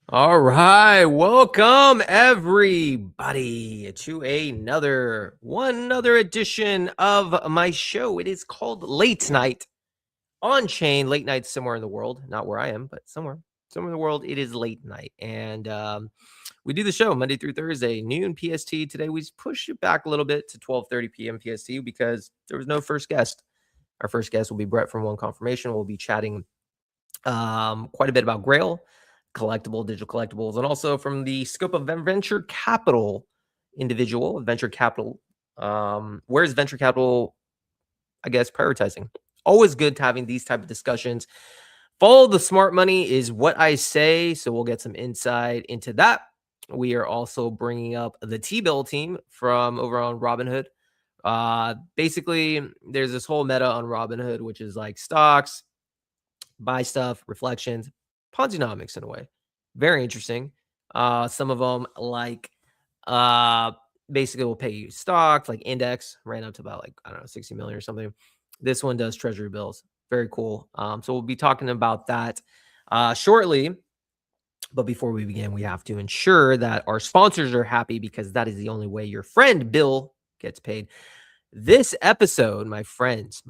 All right, welcome everybody to another edition of my show. It is called Late Night on Chain. Late night somewhere in the world, not where I am, but somewhere in the world. It is late night, and we do the show Monday through Thursday, noon PST. Today we pushed it back a little bit to 12:30 p.m. PST because there was no first guest. Our first guest will be Brett from One Confirmation. We'll be chatting quite a bit about Grail, digital collectibles, and also from the scope of venture capital individual, venture capital. Where's venture capital, I guess, prioritizing? Always good to having these type of discussions. Follow the smart money is what I say, so we'll get some insight into that. We are also bringing up the T-Bill team from over on Robinhood. Basically, there's this whole meta on Robinhood, which is like stocks, buy stuff, reflections, Ponzinomics in a way. Very interesting. Some of them like uh basically will pay you stocks, like index, ran up to about like, I don't know, 60 million or something. This one does treasury bills. Very cool. So we'll be talking about that shortly. But before we begin, we have to ensure that our sponsors are happy because that is the only way your friend Bill gets paid. This episode, my friends,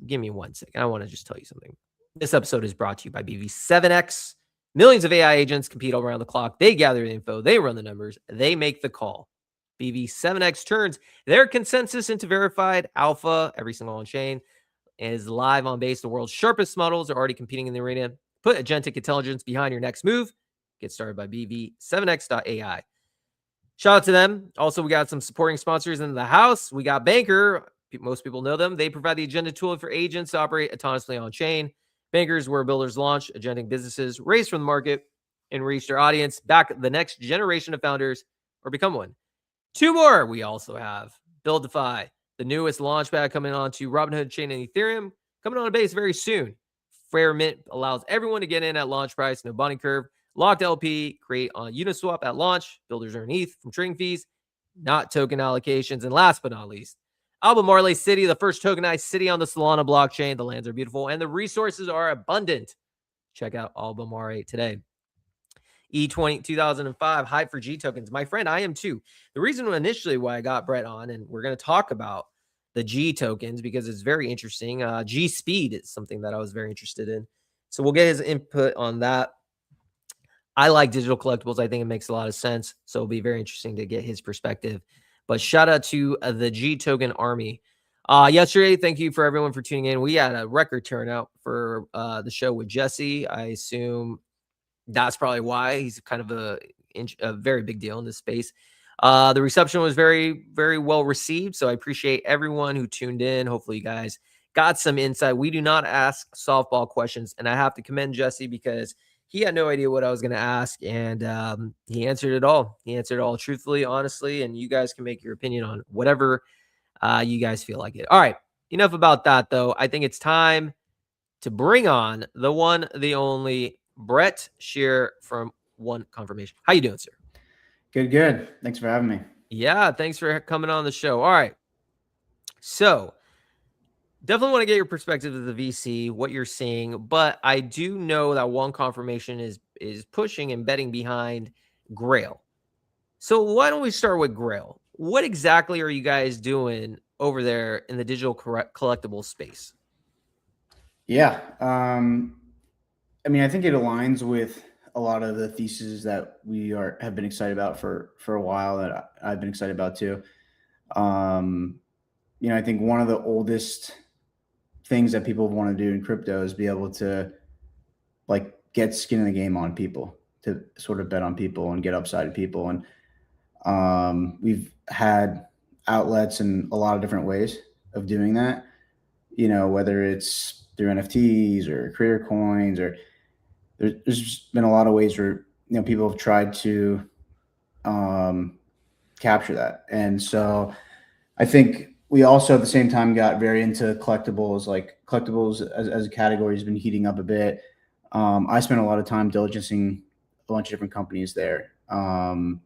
give me 1 second. I want to just tell you something. This episode is brought to you by BV7X. Millions of AI agents compete all around the clock. They gather the info, they run the numbers, they make the call. BV7X turns their consensus into verified alpha every single on chain. Is live on base. The world's sharpest models are already competing in the arena. Put agentic intelligence behind your next move. Get started by BV7X.ai. Shout out to them. Also, we got some supporting sponsors in the house. We got Banker. Most people know them. They provide the agenda tool for agents to operate autonomously on chain. Bankers, where builders launch agentic businesses, raise from the market, and reach their audience, back the next generation of founders, or become one. Two more. We also have Buildify, the newest launchpad coming onto Robinhood Chain and Ethereum, coming on a base very soon. Fair Mint allows everyone to get in at launch price, no bonding curve. Locked LP, create on Uniswap at launch. Builders earn ETH from trading fees, not token allocations. And last but not least, Albemarle City, the first tokenized city on the Solana blockchain. The lands are beautiful and the resources are abundant. Check out Albemarle today. E20 2005, hype for G tokens. My friend, I am too. The reason initially why I got Brett on, and we're going to talk about the G tokens because it's very interesting. G Speed is something that I was very interested in. So we'll get his input on that. I like digital collectibles. I think it makes a lot of sense. So it'll be very interesting to get his perspective. But shout out to the G Token Army. Yesterday, thank you for everyone for tuning in. We had a record turnout for the show with Jesse. I assume that's probably why he's kind of a very big deal in this space. The reception was very, very well received. So I appreciate everyone who tuned in. Hopefully, you guys got some insight. We do not ask softball questions. And I have to commend Jesse because he had no idea what I was going to ask. And he answered it all. He answered it all truthfully, honestly. And you guys can make your opinion on whatever you guys feel like it. All right. Enough about that, though. I think it's time to bring on the one, the only Brett Shear from One Confirmation. How you doing, sir? Good. Thanks for having me. Yeah, thanks for coming on the show. All right. So definitely want to get your perspective of the VC, what you're seeing, but I do know that One Confirmation is pushing and betting behind Grail. So why don't we start with Grail? What exactly are you guys doing over there in the digital collectible space? Yeah. I mean, I think it aligns with a lot of the theses that we have been excited about for a while that I've been excited about too. I think one of the oldest things that people want to do in crypto is be able to like get skin in the game on people, to sort of bet on people and get upside of people. And we've had outlets in a lot of different ways of doing that, whether it's through NFTs or creator coins, or there's been a lot of ways where, people have tried to capture that. And so I think we also at the same time got very into collectibles. Like collectibles as a category has been heating up a bit. I spent a lot of time diligencing a bunch of different companies there. And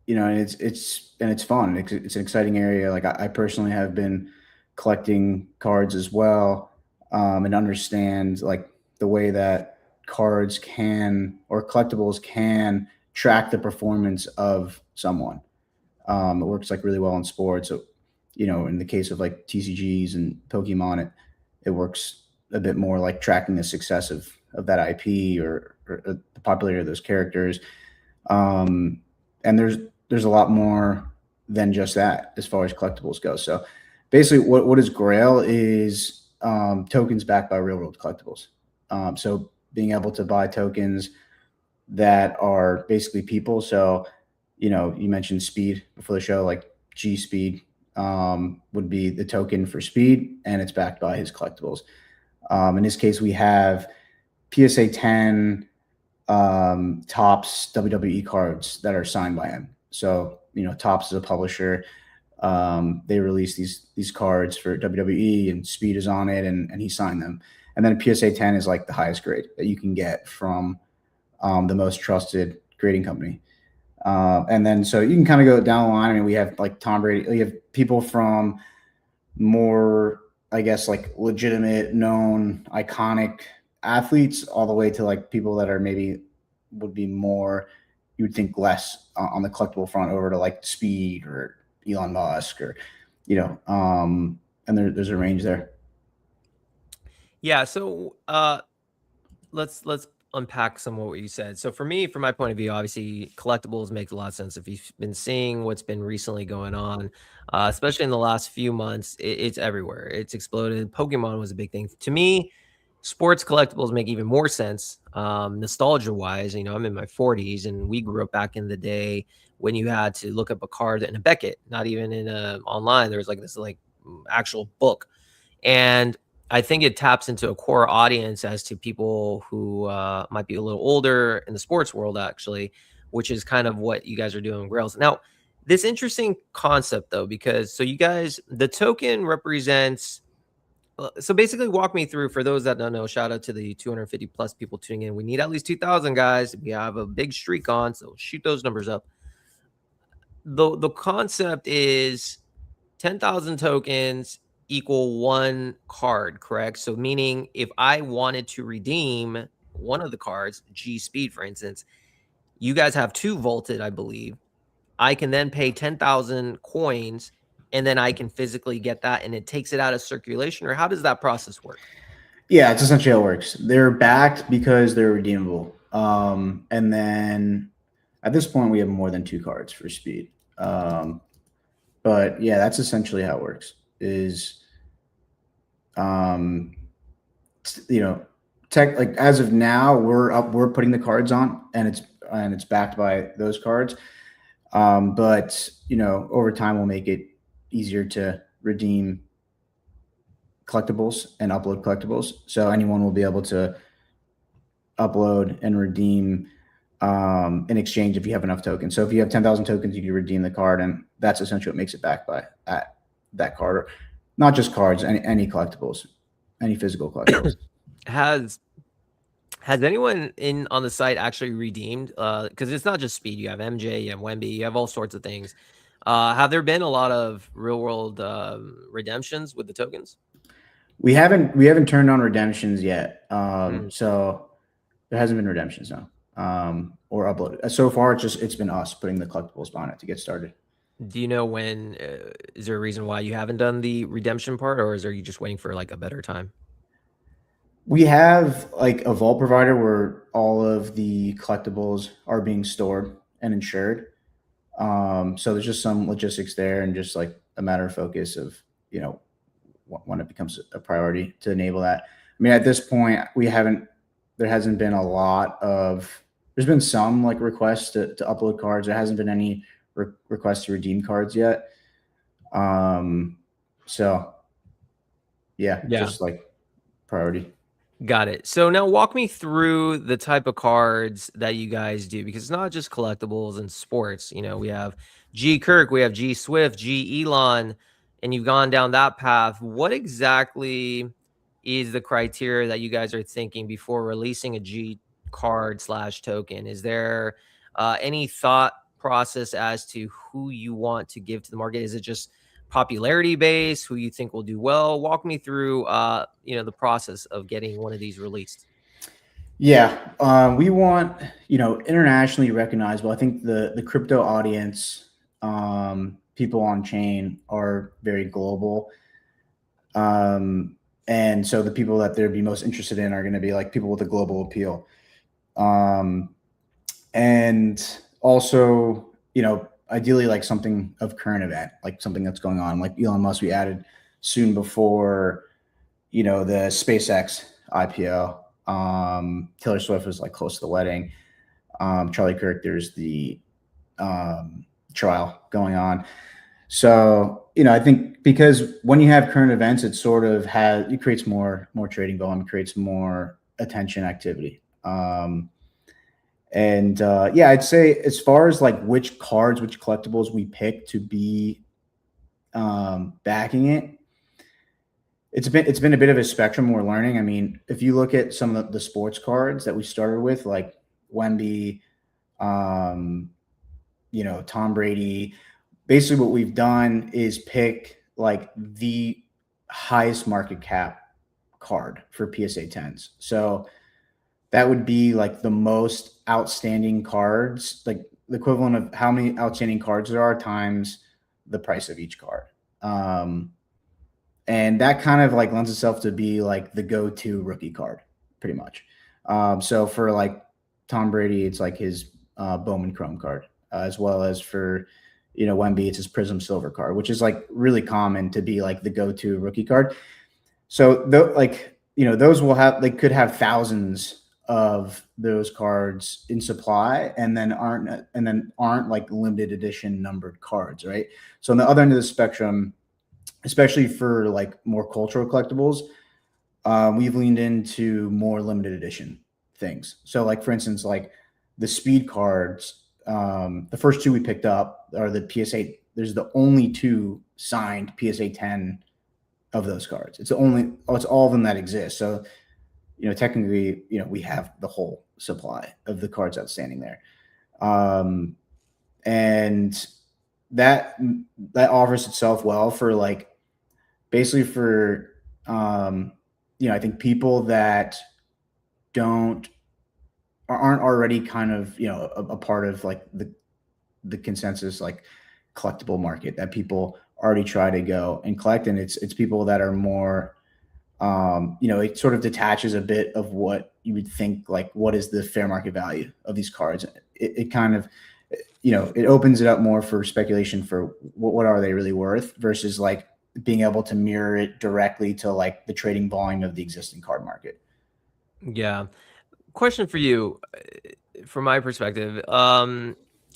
it's fun. It's an exciting area. Like I personally have been collecting cards as well, and understand like the way that cards can or collectibles can track the performance of someone. It works like really well in sports. So, in the case of like TCGs and Pokemon, it works a bit more like tracking the success of that IP or the popularity of those characters. And there's a lot more than just that as far as collectibles go. So basically, what is Grail is tokens backed by real world collectibles. So being able to buy tokens that are basically people. So, you mentioned Speed before the show, like G Speed would be the token for Speed, and it's backed by his collectibles. In this case, we have PSA 10 Topps WWE cards that are signed by him. So, Topps is a publisher. They release these cards for WWE, and Speed is on it, and he signed them. And then PSA 10 is like the highest grade that you can get from the most trusted grading company. And then so you can kind of go down the line. I mean, we have like Tom Brady. We have people from more, I guess, like legitimate, known, iconic athletes, all the way to like people that are maybe would be more, you would think less on the collectible front, over to like Speed or Elon Musk or, and there's a range there. Yeah. So let's unpack some of what you said. So for me, from my point of view, obviously collectibles make a lot of sense. If you've been seeing what's been recently going on, especially in the last few months, it's everywhere. It's exploded. Pokemon was a big thing. To me, sports collectibles make even more sense. Nostalgia wise, I'm in my 40s and we grew up back in the day when you had to look up a card in a Beckett, not even in online. There was like this like actual book. And I think it taps into a core audience as to people who might be a little older in the sports world, actually, which is kind of what you guys are doing with Grails. Now, this interesting concept, though, because so you guys, the token represents. So basically, walk me through for those that don't know. Shout out to the 250 plus people tuning in. We need at least 2,000 guys. We have a big streak on, so shoot those numbers up. The concept is 10,000 tokens equal one card, correct? So meaning if I wanted to redeem one of the cards, G Speed, for instance, you guys have two vaulted, I believe. I can then pay 10,000 coins and then I can physically get that and it takes it out of circulation, or how does that process work? Yeah, it's essentially how it works. They're backed because they're redeemable. And then at this point, we have more than two cards for Speed. But yeah, that's essentially how it works. Is like as of now, we're putting the cards on, and it's backed by those cards. But over time, we'll make it easier to redeem collectibles and upload collectibles. So anyone will be able to upload and redeem in exchange if you have enough tokens. So if you have 10,000 tokens, you can redeem the card, and that's essentially what makes it backed by that card. Not just cards, any collectibles, any physical collectibles. Has anyone on the site actually redeemed? Because it's not just Speed. You have MJ, you have Wemby, you have all sorts of things. Have there been a lot of real world redemptions with the tokens? We haven't turned on redemptions yet. So there hasn't been redemptions now, or uploaded. So far, it's been us putting the collectibles on it to get started. Do you know when? Is there a reason why you haven't done the redemption part, or are you just waiting for like a better time? We have like a vault provider where all of the collectibles are being stored and insured. So there's just some logistics there, and just like a matter of focus of when it becomes a priority to enable that. I mean, at this point, there hasn't been a lot of. There's been some like requests to upload cards. There hasn't been any requests to redeem cards yet. So yeah, just like priority. Got it. So now walk me through the type of cards that you guys do, because it's not just collectibles and sports. We have G Kirk, we have G Swift, G Elon, and you've gone down that path. What exactly is the criteria that you guys are thinking before releasing a G card / token? Is there any thought process as to who you want to give to the market? Is it just popularity based, who you think will do well? Walk me through the process of getting one of these released. Yeah, we want, internationally recognizable. I think the crypto audience, people on chain are very global. And so the people that they'd be most interested in are going to be like people with a global appeal. Um, and also, ideally like something of current event, like something that's going on, like Elon Musk, we added soon before, the SpaceX IPO. Taylor Swift was like close to the wedding. Charlie Kirk, there's the trial going on. So, I think because when you have current events, it creates more trading volume, creates more attention activity. And yeah, I'd say as far as like which collectibles we pick to be backing it, it's been a bit of a spectrum we're learning. I mean, if you look at some of the sports cards that we started with, like Wemby, um, Tom Brady, basically what we've done is pick like the highest market cap card for PSA 10s. So that would be like the most outstanding cards, like the equivalent of how many outstanding cards there are times the price of each card. And that kind of like lends itself to be like the go-to rookie card, pretty much. So for like Tom Brady, it's like his Bowman Chrome card, as well as for Wemby, it's his Prism Silver card, which is like really common to be like the go-to rookie card. So those they could have thousands of those cards in supply, and then aren't like limited edition numbered cards, right? So on the other end of the spectrum, especially for like more cultural collectibles, we've leaned into more limited edition things. So like, for instance, like the speed cards, the first two we picked up are the PSA. There's the only two signed PSA 10 of those cards. It's all of them that exist. So, technically, we have the whole supply of the cards outstanding there. And that offers itself well for like, basically for, I think people that aren't already kind of, a part of like the consensus, like collectible market that people already try to go and collect. And it's people that are more, it sort of detaches a bit of what you would think, like, what is the fair market value of these cards? It kind of, it opens it up more for speculation for what are they really worth versus like being able to mirror it directly to like the trading volume of the existing card market. Yeah. Question for you, from my perspective,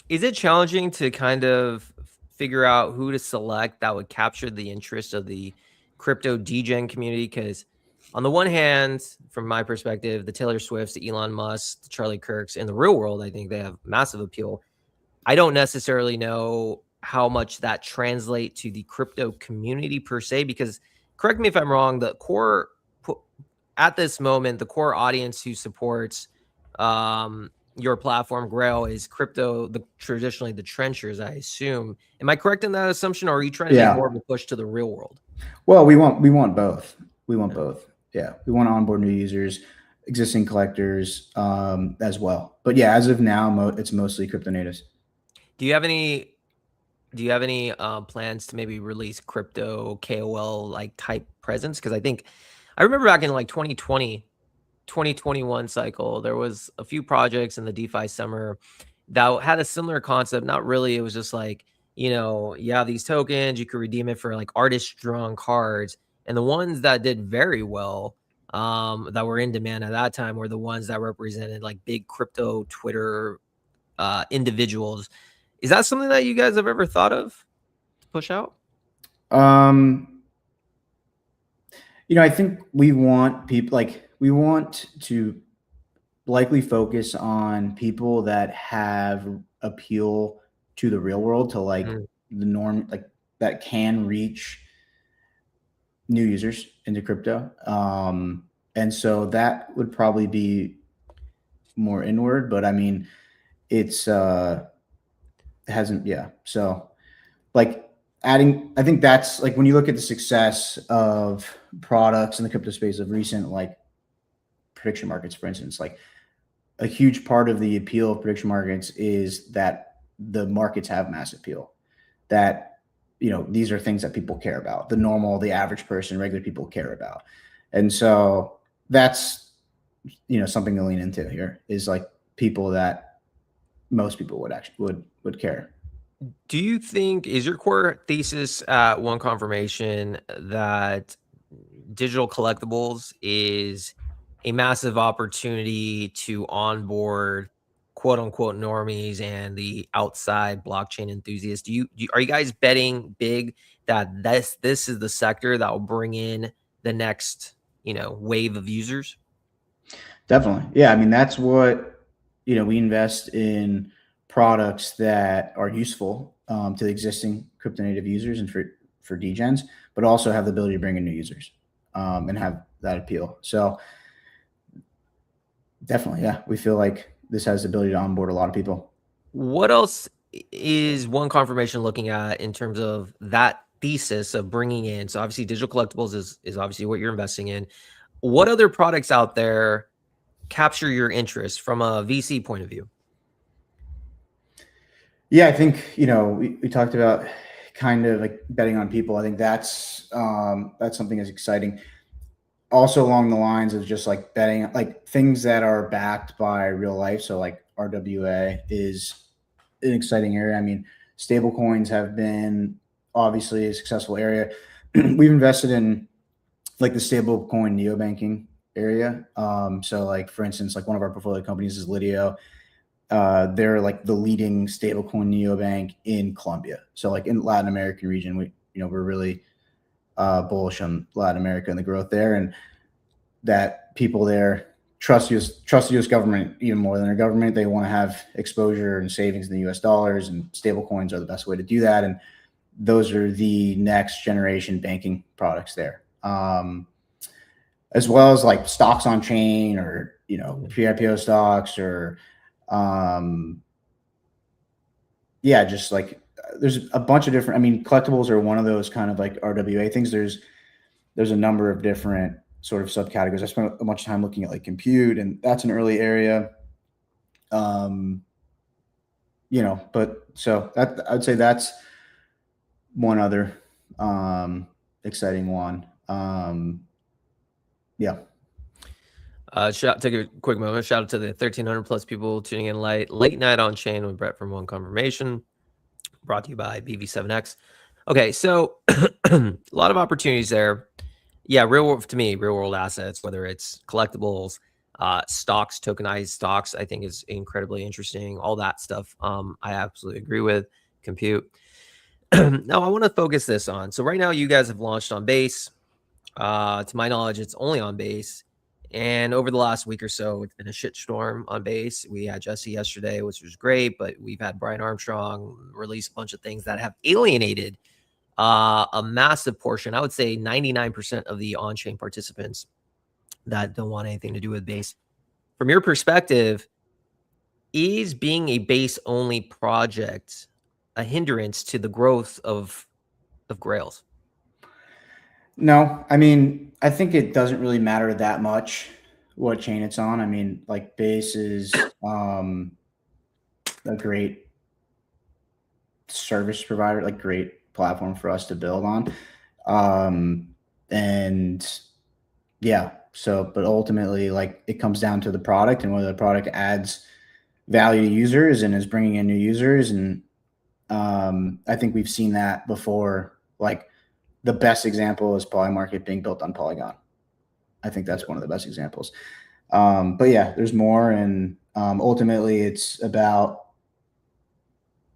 is it challenging to kind of figure out who to select that would capture the interest of the crypto degen community? Because on the one hand, from my perspective, the Taylor Swifts, the Elon Musk, the Charlie Kirks, in the real world, I think they have massive appeal. I don't necessarily know how much that translates to the crypto community per se, because correct me if I'm wrong, at this moment, the core audience who supports your platform, Grail, is crypto, traditionally the trenchers, I assume. Am I correct in that assumption, or are you trying to make more of a push to the real world? Well, we want both. We want both. Yeah, we want to onboard new users, existing collectors, as well. But yeah, as of now, it's mostly crypto natives. Do you have any plans to maybe release crypto KOL like type presence? Because I remember back in like 2020, 2021 cycle, there was a few projects in the DeFi summer that had a similar concept. Not really. It was just like, these tokens, you could redeem it for like artist drawn cards. And the ones that did very well, that were in demand at that time, were the ones that represented like big crypto Twitter individuals. Is that something that you guys have ever thought of to push out? I think we want to likely focus on people that have appeal to the real world, to like the norm, like that can reach new users into crypto. And so that would probably be more inward, but I mean, so like I think that's like when you look at the success of products in the crypto space of recent, like prediction markets, for instance, like a huge part of the appeal of prediction markets is that the markets have mass appeal. That, these are things that people care about. The average person, regular people care about. And so that's, something to lean into here is like people that most people would care. Do you think, is your core thesis at One Confirmation that digital collectibles is a massive opportunity to onboard quote unquote normies and the outside blockchain enthusiasts? Are you guys betting big that this is the sector that will bring in the next, wave of users? Definitely. Yeah. I mean, that's what, we invest in products that are useful to the existing crypto native users and for degens, but also have the ability to bring in new users and have that appeal. So definitely, yeah, we feel like this has the ability to onboard a lot of people. What else is One Confirmation looking at in terms of that thesis of bringing in? So obviously digital collectibles is obviously what you're investing in. What other products out there capture your interest from a VC point of view? Yeah, I think, we talked about kind of like betting on people. I think that's something that's exciting. Also along the lines of just like betting, like things that are backed by real life. So like RWA is an exciting area. I mean, stable coins have been obviously a successful area. We've invested in like the stable coin neobanking area. So like, for instance, like one of our portfolio companies is Lidio. They're like the leading stablecoin neobank in Colombia. So like in Latin American region, we're really bullish on Latin America and the growth there, and that people there trust the U.S. government even more than their government. They want to have exposure and savings in the U.S. dollars, and stable coins are the best way to do that. And those are the next generation banking products there. As well as like stocks on chain or, pre-IPO stocks or, just like there's a bunch of different, I mean, collectibles are one of those kind of like RWA things. There's a number of different sort of subcategories. I spent a bunch of time looking at like compute, and that's an early area. But so that I'd say that's one other exciting one. Yeah. Take a quick moment. Shout out to the 1,300 plus people tuning in late night on chain with Brett from One Confirmation, brought to you by BV7X. Okay, so a lot of opportunities there. Yeah, real world assets, whether it's collectibles, stocks, tokenized stocks, I think is incredibly interesting. All that stuff, I absolutely agree with. Compute. Now, I want to focus this on. So right now, you guys have launched on Base. To my knowledge, it's only on Base. And over the last week or so, it's been a shitstorm on Base. We had Jesse yesterday, which was great, but we've had Brian Armstrong release a bunch of things that have alienated a massive portion. I would say 99% of the on-chain participants that don't want anything to do with Base. From your perspective, is being a Base-only project a hindrance to the growth of Grails? No, I mean, I think it doesn't really matter that much what chain it's on. I mean, like Base is a great service provider, like great platform for us to build on. And yeah, so, but ultimately, like it comes down to the product and whether the product adds value to users and is bringing in new users. And I think we've seen that before. Like the best example is Polymarket being built on Polygon. I think that's one of the best examples. But yeah, there's more. And ultimately it's about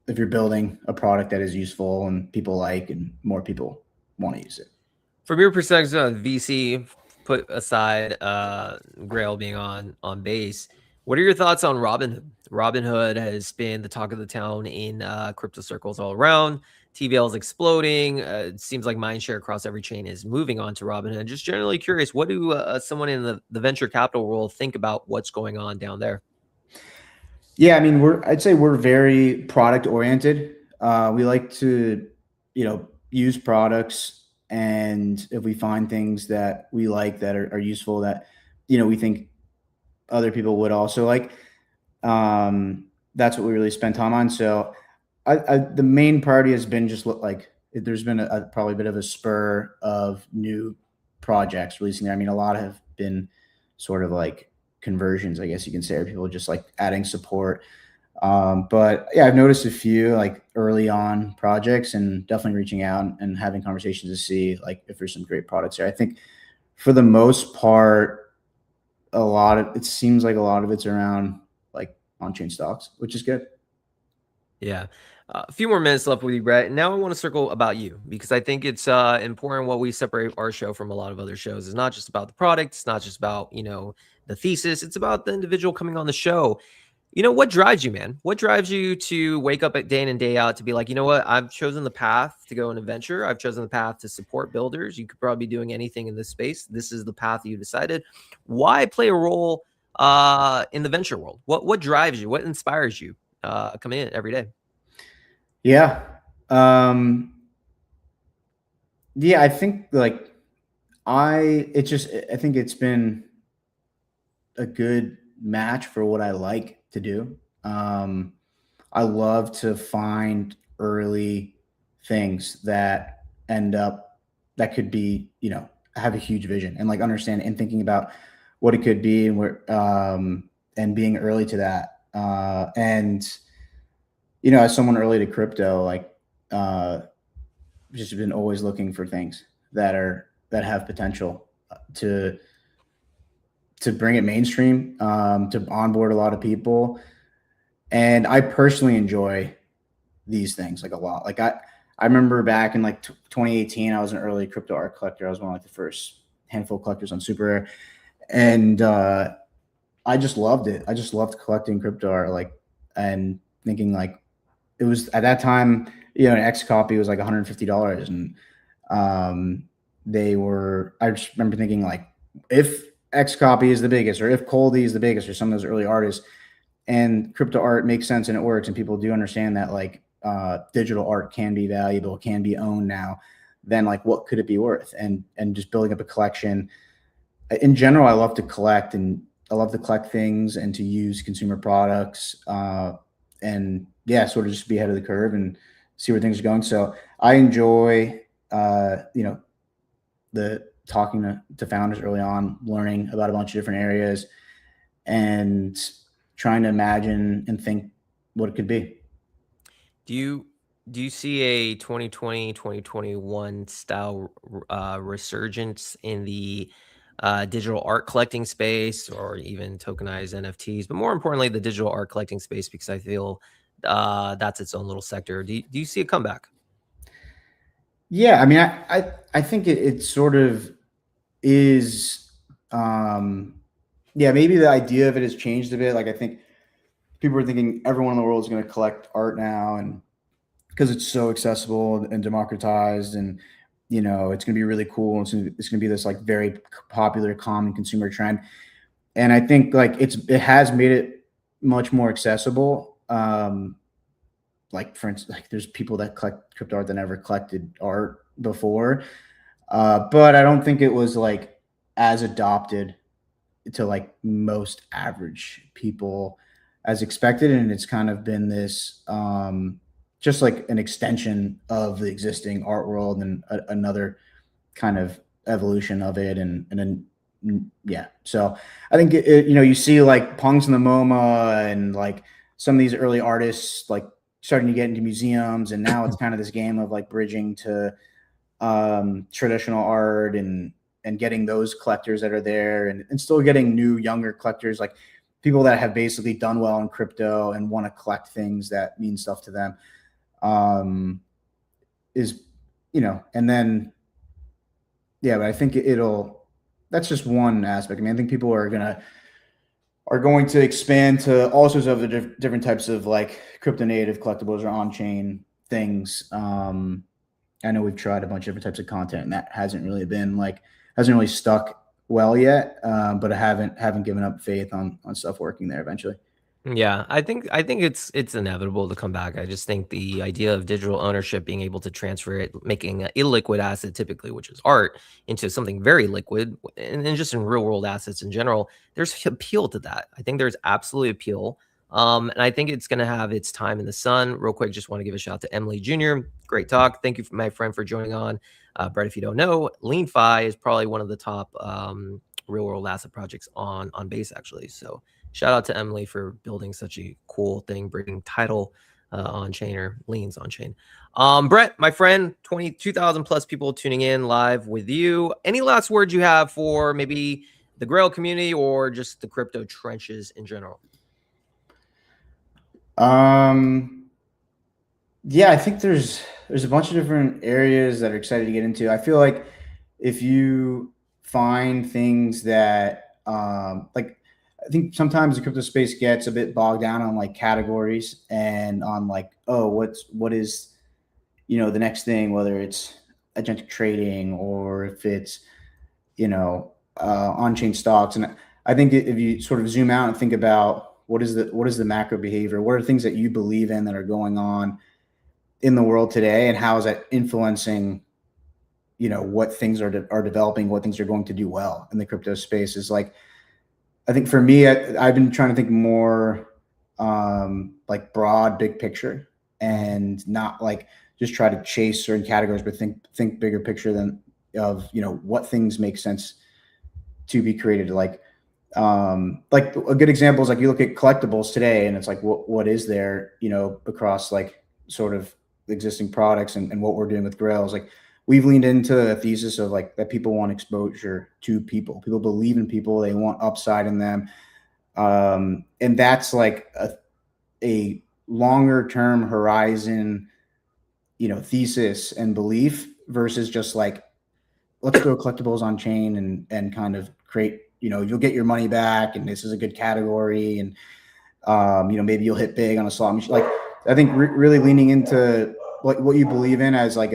if you're building a product that is useful and people like, and more people want to use it. From your perspective on VC, put aside Grail being on Base, what are your thoughts on Robinhood? Robinhood has been the talk of the town in crypto circles all around. TVL is exploding. It seems like mindshare across every chain is moving on to Robinhood. Just generally curious, what do someone in the venture capital world think about what's going on down there? Yeah, I mean, I'd say we're very product oriented. We like to, use products, and if we find things that we like that are useful, that, we think other people would also like, That's what we really spend time on. So the main priority has been just like there's been probably a bit of a spur of new projects releasing there. I mean, a lot have been sort of like conversions, I guess you can say, or people just like adding support. But yeah, I've noticed a few like early on projects and definitely reaching out and having conversations to see like if there's some great products there. I think for the most part, it seems like a lot of it's around like on-chain stocks, which is good. Yeah. A few more minutes left with you, Brett. Now I want to circle about you because I think it's important what we separate our show from a lot of other shows. It's not just about the product. It's not just about, the thesis. It's about the individual coming on the show. What drives you, man? What drives you to wake up at day in and day out to be like, you know what? I've chosen the path to go in a venture. I've chosen the path to support builders. You could probably be doing anything in this space. This is the path you decided. Why play a role in the venture world? What drives you? What inspires you coming in every day? Yeah. Yeah, I think like I think it's been a good match for what I like to do. I love to find early things that end up that could be, have a huge vision and like understand and thinking about what it could be and where and being early to that. And as someone early to crypto, like just been always looking for things that have potential to bring it mainstream, to onboard a lot of people. And I personally enjoy these things like a lot. Like I remember back in like 2018, I was an early crypto art collector. I was one of like the first handful of collectors on Super Rare. And I just loved it. I just loved collecting crypto art, like, and thinking like it was at that time, an X copy was like $150. And I just remember thinking like, if X copy is the biggest, or if Coldy is the biggest, or some of those early artists, and crypto art makes sense and it works, and people do understand that like digital art can be valuable, can be owned now, then like what could it be worth? And just building up a collection. In general, I love to collect, and I love to collect things and to use consumer products, and yeah, sort of just be ahead of the curve and see where things are going. So I enjoy, the talking to founders early on, learning about a bunch of different areas, and trying to imagine and think what it could be. Do you see a 2020, 2021 style resurgence in the digital art collecting space, or even tokenized NFTs, but more importantly, the digital art collecting space, because I feel that's its own little sector. Do you see a comeback? Yeah, I mean, I think it sort of is. Yeah, maybe the idea of it has changed a bit. Like I think people are thinking everyone in the world is going to collect art now, and because it's so accessible and democratized, and it's going to be really cool. It's going to be this like very popular, common consumer trend. And I think like it has made it much more accessible. Like for instance, like there's people that collect crypto art that never collected art before, but I don't think it was like as adopted to like most average people as expected. And it's kind of been this just like an extension of the existing art world, and another kind of evolution of it. And then yeah, so I think you see like Punks in the MoMA and like some of these early artists like starting to get into museums, and now it's kind of this game of like bridging to traditional art, and getting those collectors that are there, and still getting new younger collectors, like people that have basically done well in crypto and want to collect things that mean stuff to them. Is and then yeah, but I think that's just one aspect. I mean, I think people are going to expand to all sorts of the different types of like crypto native collectibles or on-chain things. I know we've tried a bunch of different types of content, and that hasn't really stuck well yet. But I haven't given up faith on stuff working there eventually. Yeah, I think it's inevitable to come back. I just think the idea of digital ownership, being able to transfer it, making an illiquid asset typically, which is art, into something very liquid, and just in real world assets in general, there's appeal to that. I think there's absolutely appeal. And I think it's going to have its time in the sun. Real quick, just want to give a shout out to Emily Jr. Great talk. Thank you, my friend, for joining on. Brett, if you don't know, LeanFi is probably one of the top real world asset projects on Base, actually. So shout out to Emily for building such a cool thing, bringing title on chain or liens on chain. Brett, my friend, 22,000 plus people tuning in live with you. Any last words you have for maybe the Grail community or just the crypto trenches in general? Yeah, I think there's a bunch of different areas that are excited to get into. I feel like if you find things that like, I think sometimes the crypto space gets a bit bogged down on like categories and on like, oh, what is, you know, the next thing, whether it's agentic trading or if it's, you know, on-chain stocks. And I think if you sort of zoom out and think about what is the macro behavior, what are things that you believe in that are going on in the world today, and how is that influencing, you know, what things are developing, what things are going to do well in the crypto space, is like, I think for me, I've been trying to think more like broad, big picture, and not like just try to chase certain categories, but think bigger picture than of, you know, what things make sense to be created. Like a good example is like you look at collectibles today, and it's like what is there, you know, across like sort of existing products and what we're doing with Grails. Like we've leaned into a thesis of like that people want exposure to people. People believe in people. They want upside in them. And that's like a longer term horizon, you know, thesis and belief versus just like, let's throw collectibles on chain and kind of create, you know, you'll get your money back and this is a good category. And, you know, maybe you'll hit big on a slot machine. Like, I think really leaning into what you believe in as like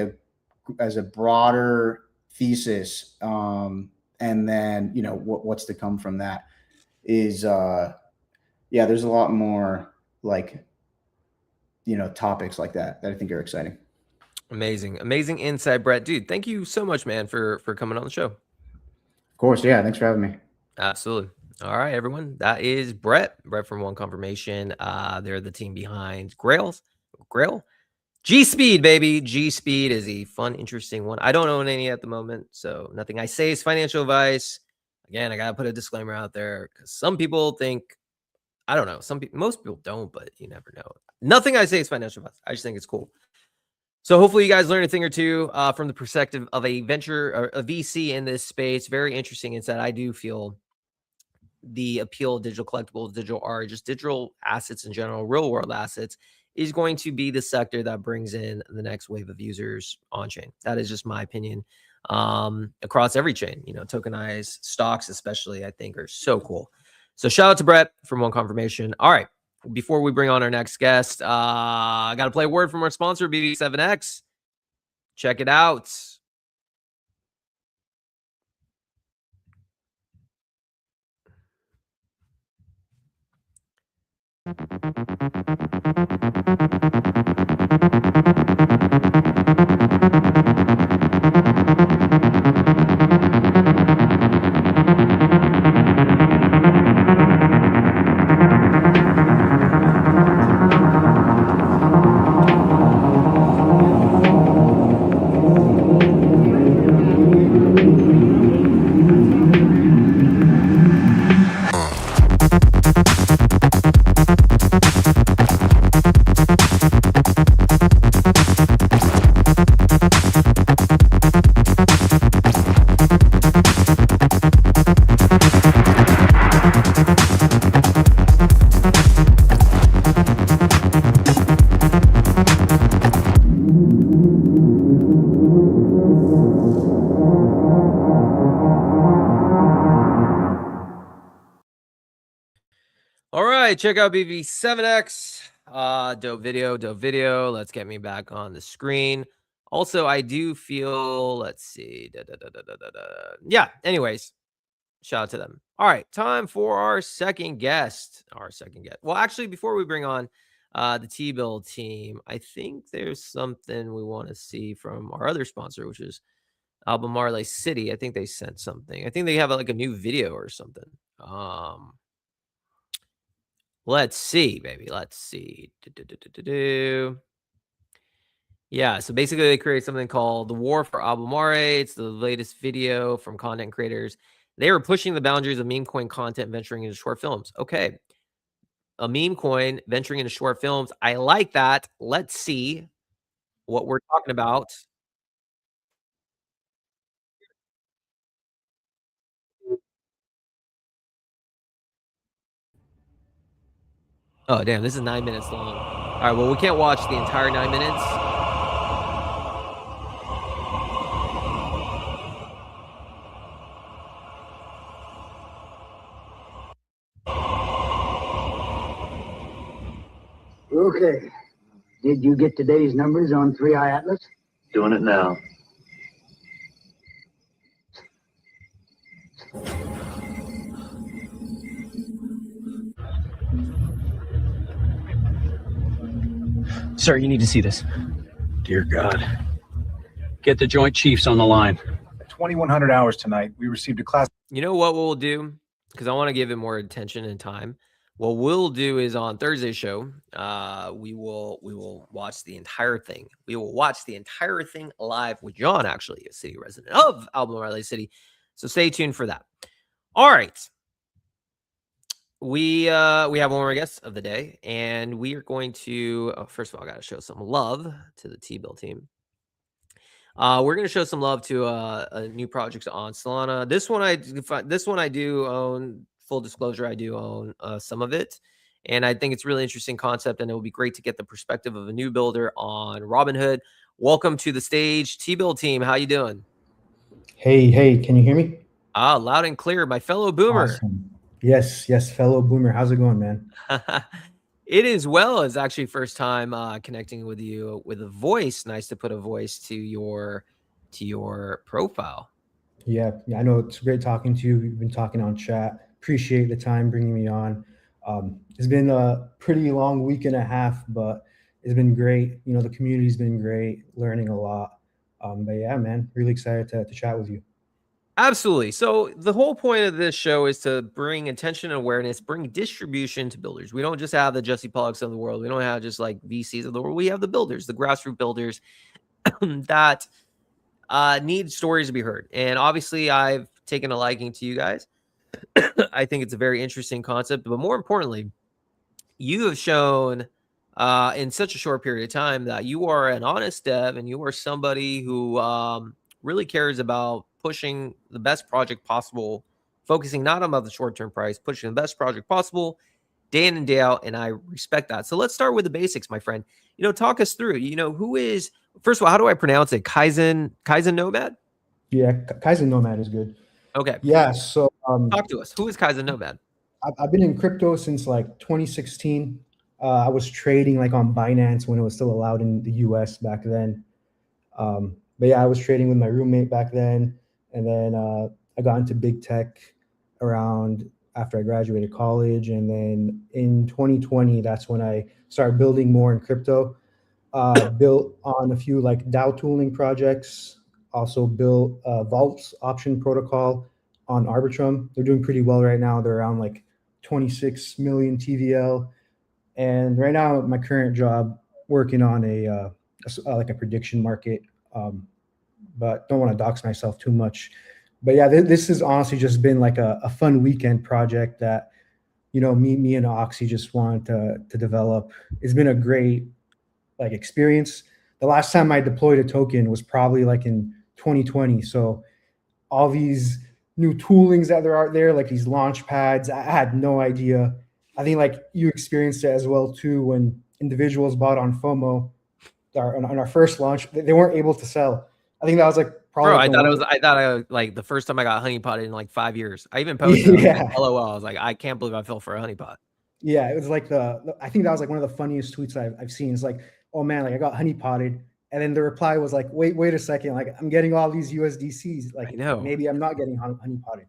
as a broader thesis. And then, you know, what's to come from that is, yeah, there's a lot more like, you know, topics like that I think are exciting. Amazing insight, Brett. Dude, thank you so much, man, for coming on the show. Of course, yeah. Thanks for having me. Absolutely. All right, everyone. That is Brett from One Confirmation. They're the team behind Grail. G Speed, baby. G Speed is a fun, interesting one. I don't own any at the moment, so nothing I say is financial advice. Again, I gotta put a disclaimer out there because some people think, I don't know. Most people don't, but you never know. Nothing I say is financial advice. I just think it's cool. So hopefully you guys learn a thing or two from the perspective of a venture or a VC in this space. Very interesting insight. I do feel the appeal of digital collectibles, digital art, just digital assets in general, real world assets, is going to be the sector that brings in the next wave of users on chain. That is just my opinion. Across every chain, you know, tokenized stocks, especially, I think are so cool. So shout out to Brett from One Confirmation. All right. Before we bring on our next guest, I got to play a word from our sponsor, BV7X. Check it out. All right, check out BV7X. Dope video. Let's get me back on the screen. Also, I do feel, let's see. Yeah, anyways, shout out to them. All right, time for our second guest. Well, actually, before we bring on the T-Bill team, I think there's something we want to see from our other sponsor, which is Albemarle City. I think they sent something. I think they have like a new video or something. Let's see, baby. Let's see. Yeah, so basically they create something called The War for Albemarle. It's the latest video from content creators. They were pushing the boundaries of meme coin content, venturing into short films. Okay, a meme coin venturing into short films. I like that. Let's see what we're talking about. Oh, damn, this is 9 minutes long. All right, well, we can't watch the entire 9 minutes. Okay. Did you get today's numbers on 3i Atlas? Doing it now. Sir, you need to see this. Dear God. Get the Joint Chiefs on the line. 2,100 hours tonight. We received a class. You know what we'll do? Because I want to give it more attention and time. What we'll do is on Thursday's show, we will watch the entire thing. We will watch the entire thing live with John, actually, a city resident of Albemarle City. So stay tuned for that. All right. We have one more guest of the day, and we are going to first of all, I got to show some love to the T-Bill team. We're going to show some love to a new project on Solana. This one I do own. Full disclosure, I do own some of it, and I think it's a really interesting concept, and it will be great to get the perspective of a new builder on Robinhood. Welcome to the stage, T-Bill team. How you doing? Hey, can you hear me? Loud and clear, my fellow boomer. Awesome. Yes, fellow boomer. How's it going, man? It is well. It's actually first time connecting with you with a voice. Nice to put a voice to your profile. Yeah, I know it's great talking to you. We've been talking on chat. Appreciate the time bringing me on. It's been a pretty long week and a half, but it's been great. You know, the community's been great, learning a lot. But yeah, man, really excited to chat with you. Absolutely. So the whole point of this show is to bring attention and awareness, bring distribution to builders. We don't just have the Jesse Pollocks of the world. We don't have just like VCs of the world. We have the builders, the grassroots builders that need stories to be heard. And obviously, I've taken a liking to you guys. I think it's a very interesting concept. But more importantly, you have shown in such a short period of time that you are an honest dev and you are somebody who really cares about pushing the best project possible, focusing not on the short-term price, pushing the best project possible day in and day out. And I respect that. So let's start with the basics, my friend. You know, talk us through, who is, first of all, how do I pronounce it? Kaizen Nomad? Yeah, Kaizen Nomad is good. Okay. Yeah, so talk to us. Who is Kaizen Nomad? I've been in crypto since like 2016. I was trading like on Binance when it was still allowed in the US back then. But yeah, I was trading with my roommate back then. And then I got into big tech around after I graduated college. And then in 2020, that's when I started building more in crypto. Built on a few like DAO tooling projects, also built Vault's option protocol on Arbitrum. They're doing pretty well right now. They're around like 26 million TVL. And right now, my current job, working on a prediction market, but don't want to dox myself too much. But yeah, this has honestly just been like a fun weekend project that, me and Oxy just wanted to develop. It's been a great experience. The last time I deployed a token was probably like in 2020. So all these new toolings that there are there, like these launch pads, I had no idea. I think like you experienced it as well too when individuals bought on FOMO on our first launch. They weren't able to sell. I think that was like probably. Bro, I thought like the first time I got honeypotted in like 5 years. I even posted LOL. I was like, I can't believe I fell for a honeypot. Yeah, it was like I think that was like one of the funniest tweets I've seen. It's like, oh man, like I got honeypotted. And then the reply was like, wait a second, like I'm getting all these USDCs. Like maybe I'm not getting honeypotted.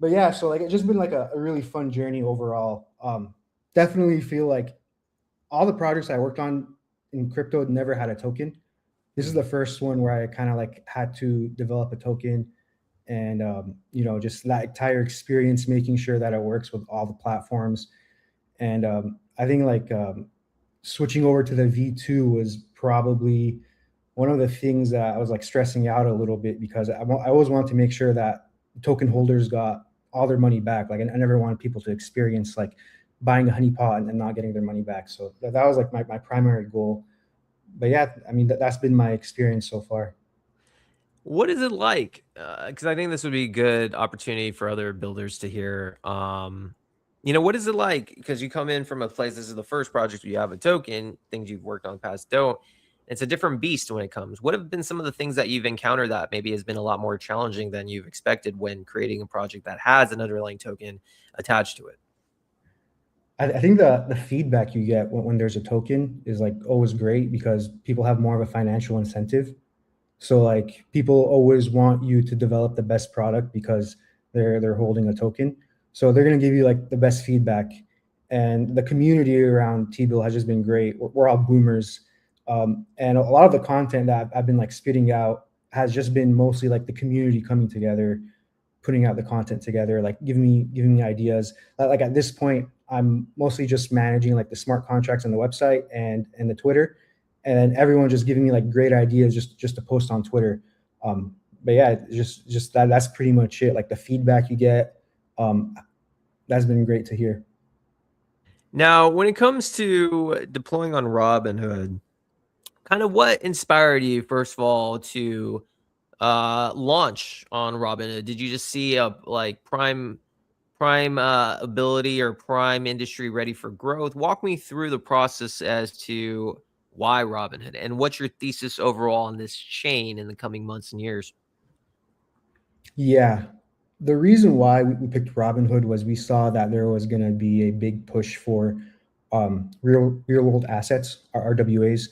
But yeah, so like it's just been like a really fun journey overall. Definitely feel like all the projects I worked on in crypto never had a token. This is the first one where I kind of like had to develop a token and just that entire experience, making sure that it works with all the platforms. And I think like switching over to the V2 was probably one of the things that I was like stressing out a little bit, because I always wanted to make sure that token holders got all their money back. Like I never wanted people to experience like buying a honeypot and not getting their money back. So that was like my primary goal. But yeah, I mean, that's been my experience so far. What is it like? Because I think this would be a good opportunity for other builders to hear. What is it like? Because you come in from a place, this is the first project where you have a token, things you've worked on past don't. It's a different beast when it comes. What have been some of the things that you've encountered that maybe has been a lot more challenging than you've expected when creating a project that has an underlying token attached to it? I think the feedback you get when there's a token is like always great, because people have more of a financial incentive. So like people always want you to develop the best product because they're holding a token. So they're going to give you like the best feedback. And the community around T-Bill has just been great. We're all boomers. And a lot of the content that I've been like spitting out has just been mostly like the community coming together, putting out the content together, like giving me ideas. Like at this point, I'm mostly just managing like the smart contracts on the website and the Twitter, and then everyone just giving me like great ideas just to post on Twitter. But yeah, just that's pretty much it. Like the feedback you get, that's been great to hear. Now, when it comes to deploying on Robinhood, kind of what inspired you, first of all, to launch on Robinhood? Did you just see a like prime ability or prime industry ready for growth? Walk me through the process as to why Robinhood, and what's your thesis overall on this chain in the coming months and years? Yeah, the reason why we picked Robinhood was we saw that there was going to be a big push for real world assets, RWAs.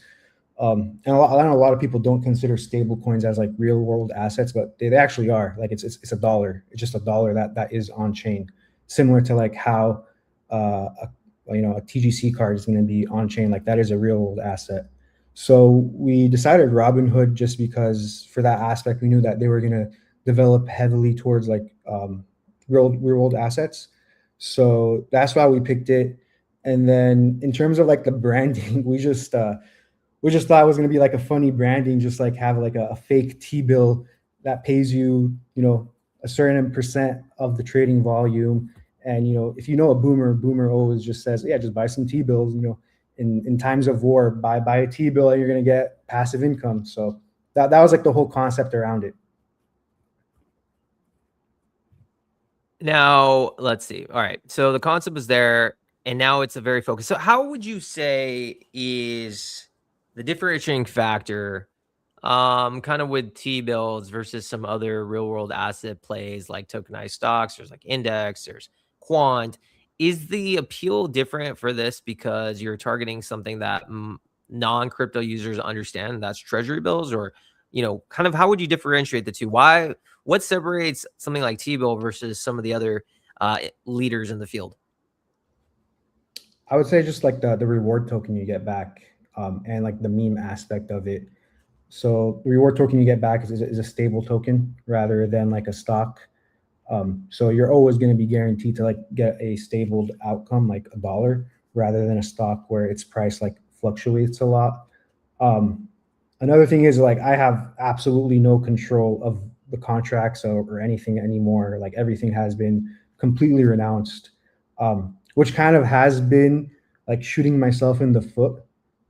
And I know a lot of people don't consider stable coins as like real world assets, but they actually are. Like it's a dollar. It's just a dollar that is on chain, similar to like how a TGC card is going to be on chain. Like that is a real world asset. So we decided Robinhood just because for that aspect, we knew that they were going to develop heavily towards like real world assets. So that's why we picked it. And then in terms of like the branding, we just thought it was going to be like a funny branding, just like have like a fake T-bill that pays you, a certain percent of the trading volume. And, if a boomer always just says, yeah, just buy some T-bills, in times of war, buy a T-bill and you're going to get passive income. So that was like the whole concept around it. Now, let's see. All right. So the concept is there, and now it's a very focused. So how would you say is the differentiating factor kind of with T-bills versus some other real world asset plays like tokenized stocks? There's like index, there's quant. Is the appeal different for this because you're targeting something that non-crypto users understand, that's treasury bills? Or kind of how would you differentiate the two? What separates something like T-bill versus some of the other leaders in the field? I would say just like the reward token you get back, and like the meme aspect of it. So the reward token you get back is a stable token rather than like a stock. So you're always going to be guaranteed to like get a stable outcome, like a dollar, rather than a stock where its price like fluctuates a lot. Another thing is like I have absolutely no control of the contracts or anything anymore. Like everything has been completely renounced, which kind of has been like shooting myself in the foot.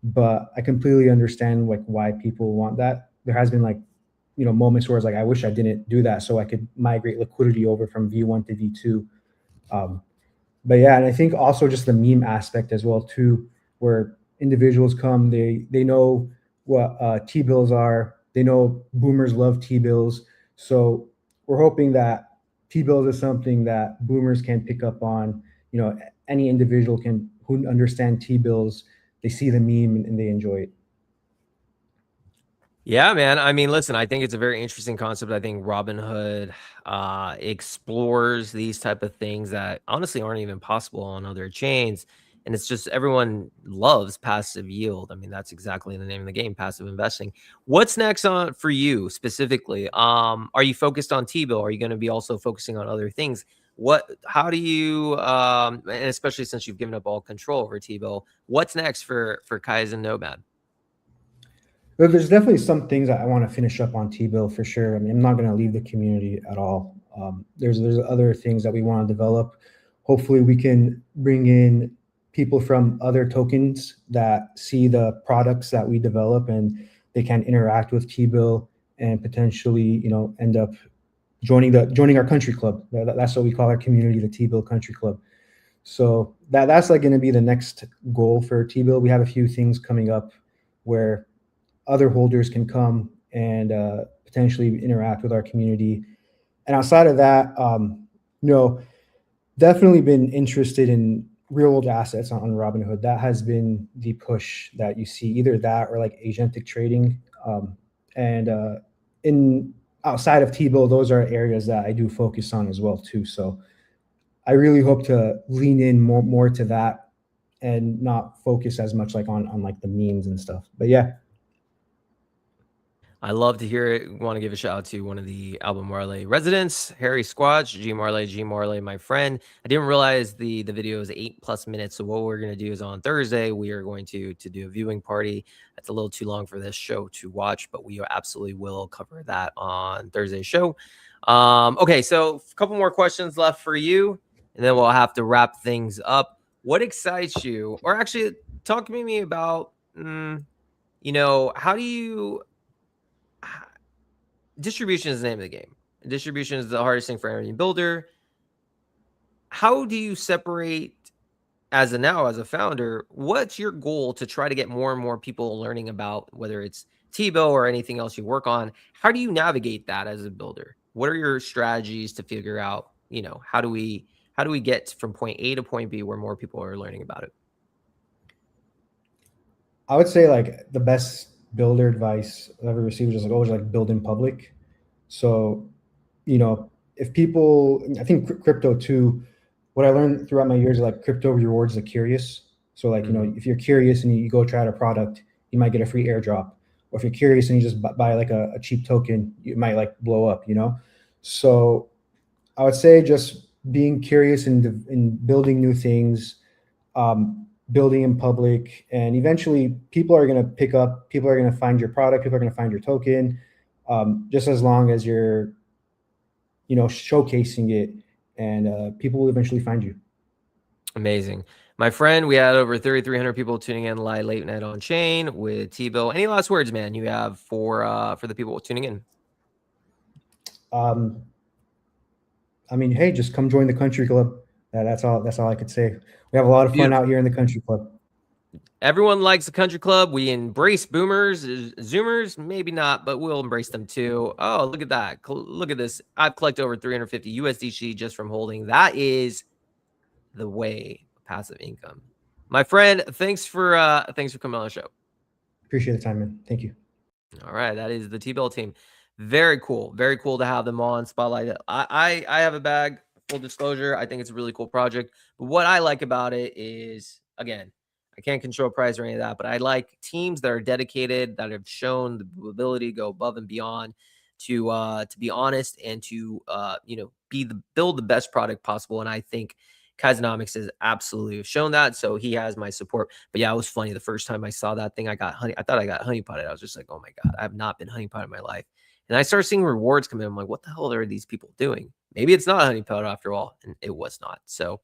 But I completely understand like why people want that. There has been like, moments where it's like, I wish I didn't do that so I could migrate liquidity over from V1 to V2. But yeah, and I think also just the meme aspect as well too, where individuals come, they know what T-bills are. They know boomers love T-bills. So we're hoping that T-bills is something that boomers can pick up on. Any individual who understand T-bills, they see the meme and they enjoy it. Yeah, man. I mean, listen, I think it's a very interesting concept. I think Robinhood explores these type of things that honestly aren't even possible on other chains. And it's just everyone loves passive yield. I mean, that's exactly the name of the game, passive investing. What's next for you specifically? Are you focused on T-bill? Are you going to be also focusing on other things? how do you, and especially since you've given up all control over T-Bill, what's next for Kaizen Nomad? There's definitely some things that I want to finish up on T-Bill for sure. I mean, I'm not going to leave the community at all. There's other things that we want to develop. Hopefully we can bring in people from other tokens that see the products that we develop and they can interact with T-Bill and potentially, end up joining our country club. That's what we call our community, the T-Bill Country Club. So that's like going to be the next goal for T-Bill. We have a few things coming up where other holders can come and potentially interact with our community. And outside of that, definitely been interested in real world assets on Robinhood. That has been the push that you see, either that or like agentic trading. In outside of T-Bill, those are areas that I do focus on as well too. So I really hope to lean in more to that and not focus as much like on like the memes and stuff. But yeah. I love to hear it. Want to give a shout out to one of the Albemarle Marley residents, Harry Squatch, G Marley, my friend. I didn't realize the video is 8+ minutes. So what we're going to do is on Thursday, we are going to do a viewing party. That's a little too long for this show to watch, but we absolutely will cover that on Thursday's show. Okay, so a couple more questions left for you, and then we'll have to wrap things up. What excites you? Or actually, talk to me about, how do you... Distribution is the name of the game. Distribution is the hardest thing for any builder. How do you separate as a founder? What's your goal to try to get more and more people learning about whether it's T-Bill or anything else you work on? How do you navigate that as a builder? What are your strategies to figure out, how do we get from point A to point B where more people are learning about it? I would say like the best builder advice I've ever received is always build in public. So, if people, I think crypto too, what I learned throughout my years, crypto rewards the curious. So if you're curious and you go try out a product, you might get a free airdrop. Or if you're curious and you just buy a cheap token, you might blow up, So I would say just being curious and building new things, building in public, and eventually people are going to pick up, people are going to find your product, people are going to find your token, just as long as you're, showcasing it, and people will eventually find you. Amazing. My friend, we had over 3,300 people tuning in live late night on chain with T-Bill. Any last words, man, you have for the people tuning in? Hey, just come join the country club. That's all I could say. We have a lot of fun out here in the country club. Everyone likes the country club. We embrace boomers, zoomers, maybe not, but we'll embrace them too. Oh, look at that. Look at this. I've collected over 350 USDC just from holding. That is the way of passive income. My friend, thanks for coming on the show. Appreciate the time, man. Thank you. All right. That is the T-Bill team. Very cool. Very cool to have them on Spotlight. I have a bag, full disclosure. I think it's a really cool project. But what I like about it is, again, I can't control price or any of that, but I like teams that are dedicated, that have shown the ability to go above and beyond to be honest and to build the best product possible. And I think Kaizenomics has absolutely shown that. So he has my support. But yeah, it was funny. The first time I saw that thing, I thought I got honeypotted. I was just like, oh my God, I have not been honeypotted in my life. And I started seeing rewards come in. I'm like, what the hell are these people doing? Maybe it's not honeypot after all. And it was not. So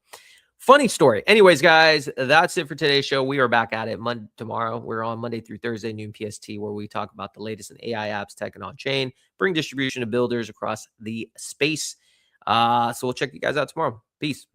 funny story. Anyways, guys, that's it for today's show. We are back at it tomorrow. We're on Monday through Thursday, noon PST, where we talk about the latest in AI apps, tech, and on-chain, bring distribution to builders across the space. So we'll check you guys out tomorrow. Peace.